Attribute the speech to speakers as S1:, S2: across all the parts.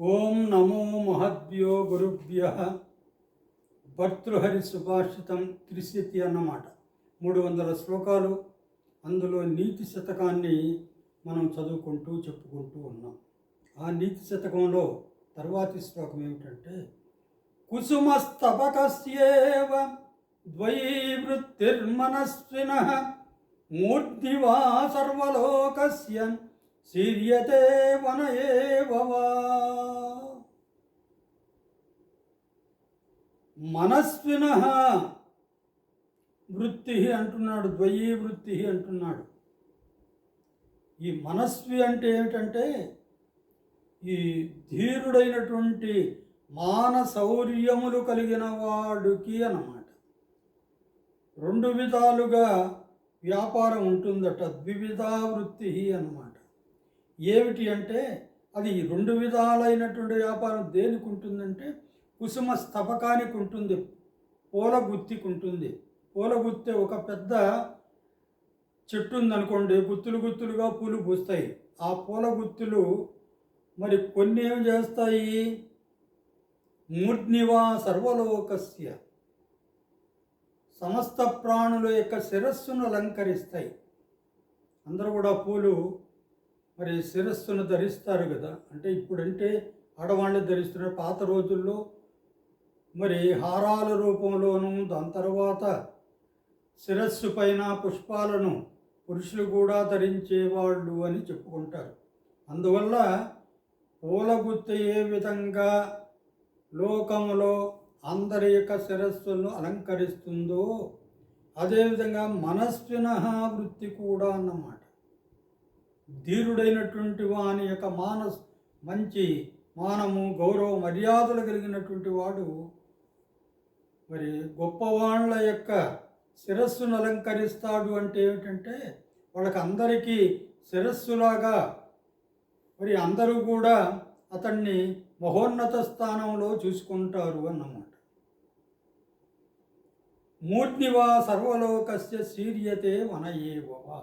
S1: ఓం నమో మహద్భ్యో గురుభ్య. భర్తృహరి సుభాషితం త్రిశతి అన్నమాట. 300 శ్లోకాలు. అందులో నీతి శతకాన్ని మనం చదువుకుంటూ చెప్పుకుంటూ ఉన్నాం. ఆ నీతి శతకంలో తర్వాతి శ్లోకం ఏమిటంటే, కుసుమస్తబకస్యేవ ద్వైవృత్తిర్మనస్వినః మూర్ధ్నివా సర్వలోకస్య శీర్యతే వన ఏవ వా. మనస్వినః వృత్తి అంటున్నాడు, ద్వయీ వృత్తి అంటున్నాడు. ఈ మనస్వి అంటే ఏమిటంటే ఈ ధీరుడైనటువంటి మానశౌర్యములు కలిగిన వాడికి అన్నమాట. 2 విధాలుగా వ్యాపారం ఉంటుందట, ద్వివిధా వృత్తి అన్నమాట. ఏమిటి అంటే అది 2 విధాలైనటువంటి వ్యాపారం దేనికి ఉంటుందంటే, కుసుమ స్తబకానికి ఉంటుంది, పూల గుత్తికి ఉంటుంది. పూల గుత్తి ఒక పెద్ద చెట్టు ఉందనుకోండి, గుత్తులు గుత్తులుగా పూలు పూస్తాయి. ఆ పూల గుత్తులు మరి కొన్ని ఏం చేస్తాయి, మూర్ధ్నివా సర్వలోకస్య, సమస్త ప్రాణుల యొక్క శిరస్సును అలంకరిస్తాయి. అందరూ కూడా పూలు మరి శిరస్సును ధరిస్తారు కదా. అంటే ఇప్పుడంటే ఆడవాళ్ళు ధరిస్తున్నారు. పాత రోజుల్లో మరి హారాల రూపంలోనూ, దాని తర్వాత శిరస్సు పైన పుష్పాలను పురుషులు కూడా ధరించేవాళ్ళు అని చెప్పుకుంటారు. అందువల్ల పూల గుత్తి ఏ విధంగా లోకంలో అందరి యొక్క శిరస్సులను అలంకరిస్తుందో అదేవిధంగా మనస్విన వృత్తి కూడా అన్నమాట. ధీరుడైనటువంటి వాని యొక్క మంచి మానము, గౌరవ మర్యాదలు కలిగినటువంటి వాడు మరి గొప్పవాళ్ళ యొక్క శిరస్సును అలంకరిస్తాడు. అంటే ఏమిటంటే వాళ్ళకి అందరికీ శిరస్సులాగా మరి అందరూ కూడా అతన్ని మహోన్నత స్థానంలో చూసుకుంటారు అన్నమాట. మూర్ధ్నివా సర్వలోకస్య శీర్యతే వన ఏవ వా.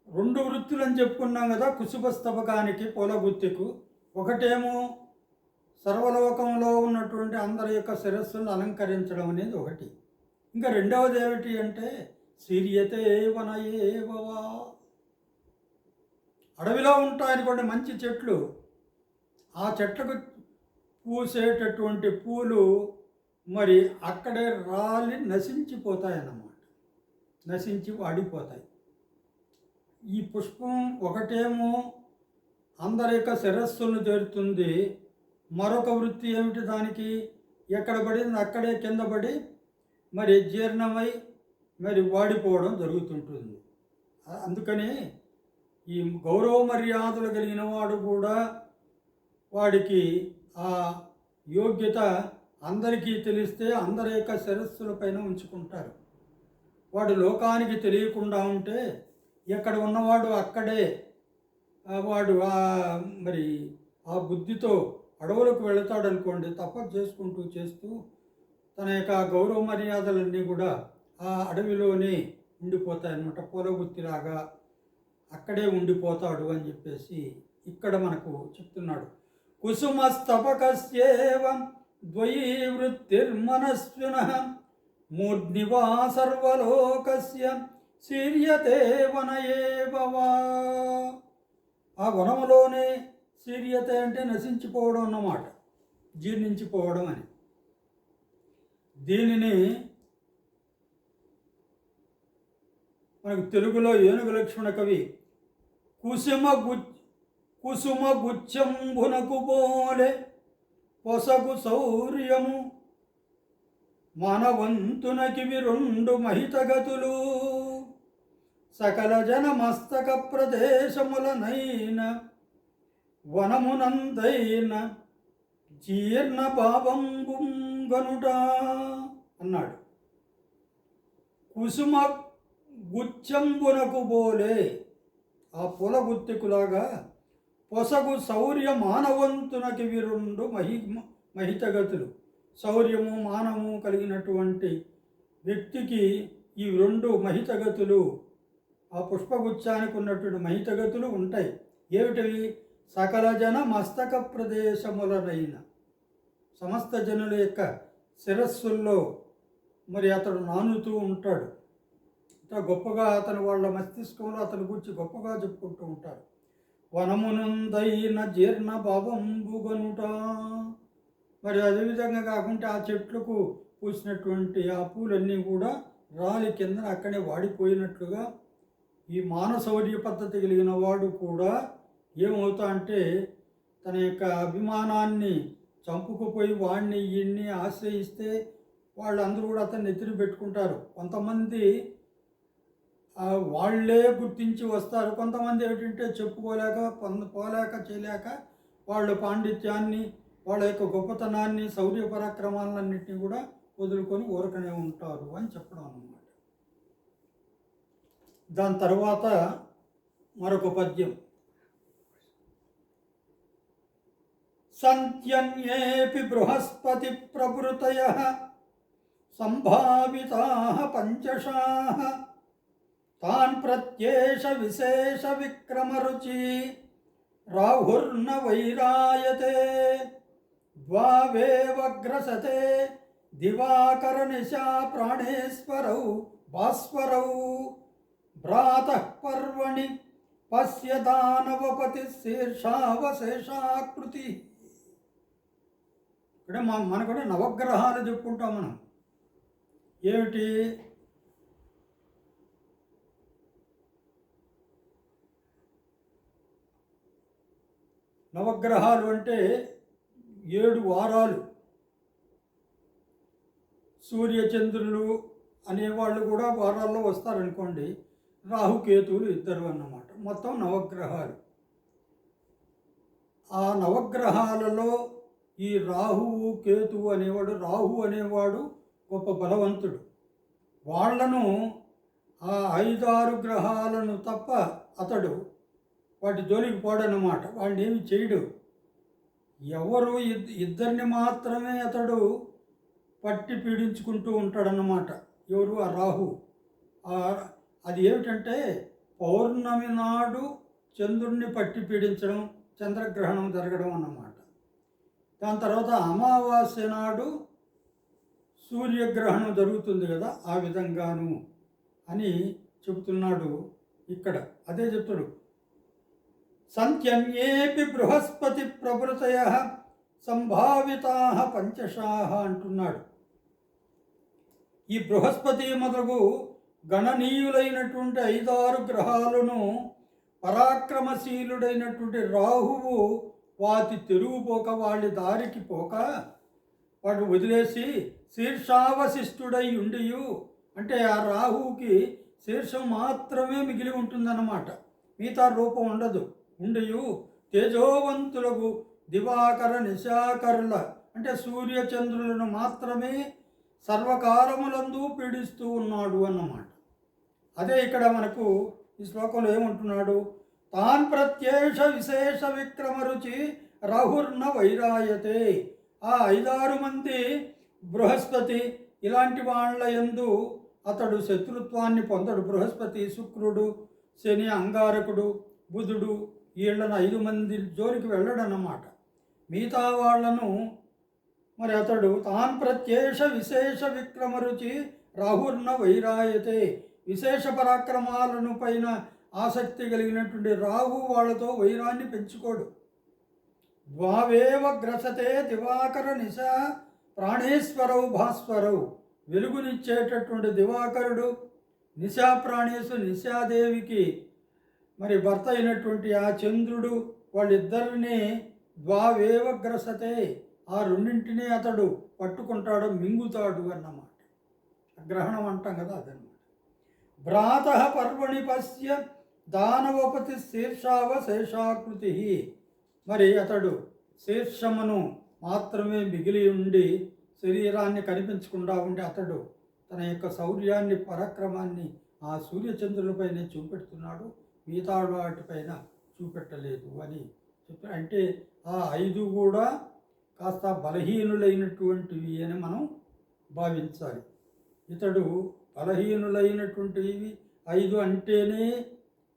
S1: 2 వృత్తులు అని చెప్పుకున్నాం కదా కుసుమస్తబకానికి, పూల గుత్తికు. ఒకటేమో సర్వలోకంలో ఉన్నటువంటి అందరి యొక్క శిరస్సును అలంకరించడం అనేది ఒకటి. ఇంకా రెండవది ఏమిటి అంటే శీర్యతే వన ఏవ వా. అడవిలో ఉంటాయనుకోండి మంచి చెట్లు, ఆ చెట్లకు పూసేటటువంటి పూలు మరి అక్కడే రాలి నశించిపోతాయన్నమాట, నశించి వాడిపోతాయి. ఈ పుష్పం ఒకటేమో అందరి యొక్క శిరస్సును చేరుతుంది, మరొక వృత్తి ఏమిటి దానికి, ఎక్కడ పడింది అక్కడే కింద పడి మరి జీర్ణమై మరి వాడిపోవడం జరుగుతుంటుంది. అందుకని ఈ గౌరవ మర్యాదలు కలిగిన వాడు కూడా వాడికి ఆ యోగ్యత అందరికీ తెలిస్తే అందరి యొక్క శిరస్సుల పైన ఉంచుకుంటారు. వాడు లోకానికి తెలియకుండా ఉంటే ఎక్కడ ఉన్నవాడు అక్కడే వాడు మరి ఆ బుద్ధితో అడవులకు వెళతాడు అనుకోండి, తపస్సు చేసుకుంటూ చేస్తూ తన యొక్క గౌరవ మర్యాదలన్నీ కూడా ఆ అడవిలోనే ఉండిపోతాయన్నమాట. పూలగుత్తిలాగా అక్కడే ఉండిపోతాడు అని చెప్పేసి ఇక్కడ మనకు చెప్తున్నాడు. కుసుమస్తబకస్యేవ ద్వైవృత్తిర్మనస్వినః మూర్ధ్నివా సర్వలోకస్య శీర్యతే వన ఏవ వా. ఆ వనములోనే శీర్యతే అంటే నశించిపోవడం అన్నమాట, జీర్ణించిపోవడం అని. దీనిని మనకు తెలుగులో ఏనుగు లక్ష్మణ కవి కుసుమ గుచ్చంబునకు పోలే పొసగు శౌర్యము మానవంతునకివి 2 మహితగతులు సకల జన మస్తక ప్రదేశములనైన వనమునందైన జీర్ణ పాపంబుంగనుట అన్నాడు. కుసుమ గుచ్చంబునకు బోలే, ఆ పూల గుత్తికులాగా పొసగు శౌర్య మానవంతునకివి 2 మహితగతులు. శౌర్యము మానము కలిగినటువంటి వ్యక్తికి ఈ 2 మహితగతులు, ఆ పుష్పగుచ్చానికి ఉన్నటువంటి మహితగతులు ఉంటాయి. ఏమిటవి? సకల జన మస్తక ప్రదేశములనైన సమస్త జనుల యొక్క శిరస్సుల్లో మరి అతడు నానుతూ ఉంటాడు. ఇంత గొప్పగా అతను వాళ్ళ మస్తిష్కంలో అతని గురించి గొప్పగా చెప్పుకుంటూ ఉంటారు. వనమునందైన జీర్ణ భావంబుగనుట. మరి అదేవిధంగా కాకుండా ఆ చెట్లకు పూసినటువంటి ఆ పూలన్నీ కూడా రాలి కింద అక్కడే వాడిపోయినట్లుగా ఈ మానసౌర్య పద్ధతి కలిగిన వాడు కూడా ఏమవుతా అంటే తన యొక్క అభిమానాన్ని చంపుకుపోయి వాడిని ఈయన్ని ఆశ్రయిస్తే వాళ్ళందరూ కూడా అతన్ని ఎత్తుని పెట్టుకుంటారు. కొంతమంది వాళ్ళే గుర్తించి వస్తారు, కొంతమంది ఏమిటంటే చెప్పుకోలేక పోలేక చేయలేక వాళ్ళ పాండిత్యాన్ని వాళ్ళ యొక్క గొప్పతనాన్ని శౌర్య పరాక్రమాలన్నింటినీ కూడా వదులుకొని ఊరకనే ఉంటారు అని చెప్పడం అన్నమాట. దాని తర్వాత మరొక పద్యం. సంత్యన్యేపి బృహస్పతి ప్రభృతయః సంభావితాః పంచశాః తాన్ ప్రత్యేష విశేష విక్రమరుచి రాహుర్న వైరాయతే ద్వావేవగ్రసతే దివాకర నిశా ప్రాణేశ్వరౌ భాస్వరౌ భ్రాతః పర్వణి పశ్య దానవపతి శీర్షావశేషాకృతి. ఇక్కడ మన కూడా నవగ్రహాలు చెప్పుకుంటాం మనం. ఏమిటి? నవగ్రహాలు అంటే 7 వారాలు. సూర్యచంద్రులు అనేవాళ్ళు కూడా వారాల్లో వస్తారనుకోండి. రాహుకేతువులు 2 అన్నమాట. మొత్తం నవగ్రహాలు. ఆ నవగ్రహాలలో ఈ రాహువు కేతువు అనేవాడు, రాహు అనేవాడు గొప్ప బలవంతుడు. వాళ్లను ఆ 5-6 గ్రహాలను తప్ప అతడు వాటి జోలికి పోడన్నమాట. వాడిని ఏమి చేయడు. ఎవరు ఇద్దరిని మాత్రమే అతడు పట్టి పీడించుకుంటూ ఉంటాడన్నమాట. ఎవరు? ఆ రాహు. అది ఏమిటంటే పౌర్ణమి నాడు చంద్రుడిని పట్టి పీడించడం, చంద్రగ్రహణం జరగడం అన్నమాట. దాని తర్వాత అమావాస్య నాడు సూర్యగ్రహణం జరుగుతుంది కదా, ఆ విధంగాను అని చెబుతున్నాడు ఇక్కడ. అదే చెప్తాడు. సంత్యన్యేపి బృహస్పతి ప్రభృతయః సంభావితాః పంచశాః అంటున్నాడు. ఈ బృహస్పతి మొదలగు గణనీయులైనటువంటి 5-6 గ్రహాలను పరాక్రమశీలుడైనటువంటి రాహువు వాటి తెరుగుపోక, వాళ్ళ దారికి పోక వాడు వదిలేసి శీర్షావశిష్టుడై ఉండియు, అంటే ఆ రాహువుకి శీర్షం మాత్రమే మిగిలి ఉంటుందన్నమాట, మిగతా రూపం ఉండదు. ఉండియు తేజోవంతులకు దివాకర నిశాకరుల, అంటే సూర్యచంద్రులను మాత్రమే సర్వకాలములందు పీడిస్తూ ఉన్నాడు అన్నమాట. అదే ఇక్కడ మనకు ఈ శ్లోకంలో ఏమంటున్నాడు? తాన్ ప్రత్యేష విశేష విక్రమరుచి రాహుర్న వైరాయతే. ఆ 5-6 మంది బృహస్పతి ఇలాంటి వాళ్ళ యందు అతడు శత్రుత్వాన్ని పొందడు. బృహస్పతి, శుక్రుడు, శని, అంగారకుడు, బుధుడు, వీళ్ళను 5 మంది జోలికి వెళ్ళడన్నమాట. మిగతా వాళ్లను మరి అతడు తాన్ ప్రత్యేష విశేష విక్రమరుచి రాహుర్న వైరాయతే. విశేష పరాక్రమాలను పైన ఆసక్తి కలిగినటువంటి రాహు వాళ్ళతో వైరాన్ని పెంచుకోడు. ద్వావేవ గ్రసతే దివాకర నిశా ప్రాణేశ్వరవు భాస్వరవు. వెలుగునిచ్చేటటువంటి దివాకరుడు, నిశా ప్రాణేశు నిశాదేవికి మరి భర్త అయినటువంటి ఆ చంద్రుడు, వాళ్ళిద్దరినీ ద్వావేవ గ్రసతే, ఆ రెండింటినీ అతడు పట్టుకుంటాడు, మింగుతాడు అన్నమాట. గ్రహణం అంటాం కదా, అదన్నమాట. భ్రాత పర్వణి పశ్య దానవపతి శీర్షావశేషాకృతి. మరి అతడు శీర్షమును మాత్రమే మిగిలి ఉండి శరీరాన్ని కనిపించకుండా ఉండి అతడు తన యొక్క శౌర్యాన్ని, పరాక్రమాన్ని ఆ సూర్యచంద్రులపైనే చూపెడుతున్నాడు, మిగతా వాటిపైన చూపెట్టలేదు అని చెప్పి. అంటే ఆ 5 కూడా కాస్త బలహీనులైనటువంటివి అని మనం భావించాలి. ఇతడు బలహీనులైనటువంటివి 5 అంటేనే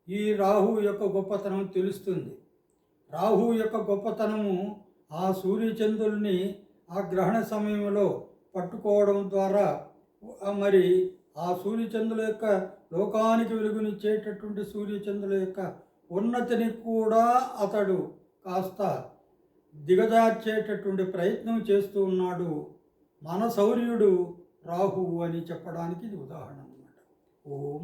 S1: ఈ రాహు యొక్క గొప్పతనం తెలుస్తుంది. రాహు యొక్క గొప్పతనము ఆ సూర్యచంద్రుల్ని ఆ గ్రహణ సమయంలో పట్టుకోవడం ద్వారా మరి ఆ సూర్యచంద్రుల యొక్క లోకానికి వెలుగునిచ్చేటటువంటి సూర్యచంద్రుల యొక్క ఉన్నతిని కూడా అతడు కాస్త దిగజార్చేటటువంటి ప్రయత్నం చేస్తూ ఉన్నాడు. మన సౌర్యుడు రాహువు అని చెప్పడానికి ఇది ఉదాహరణ అన్నమాట. ఓం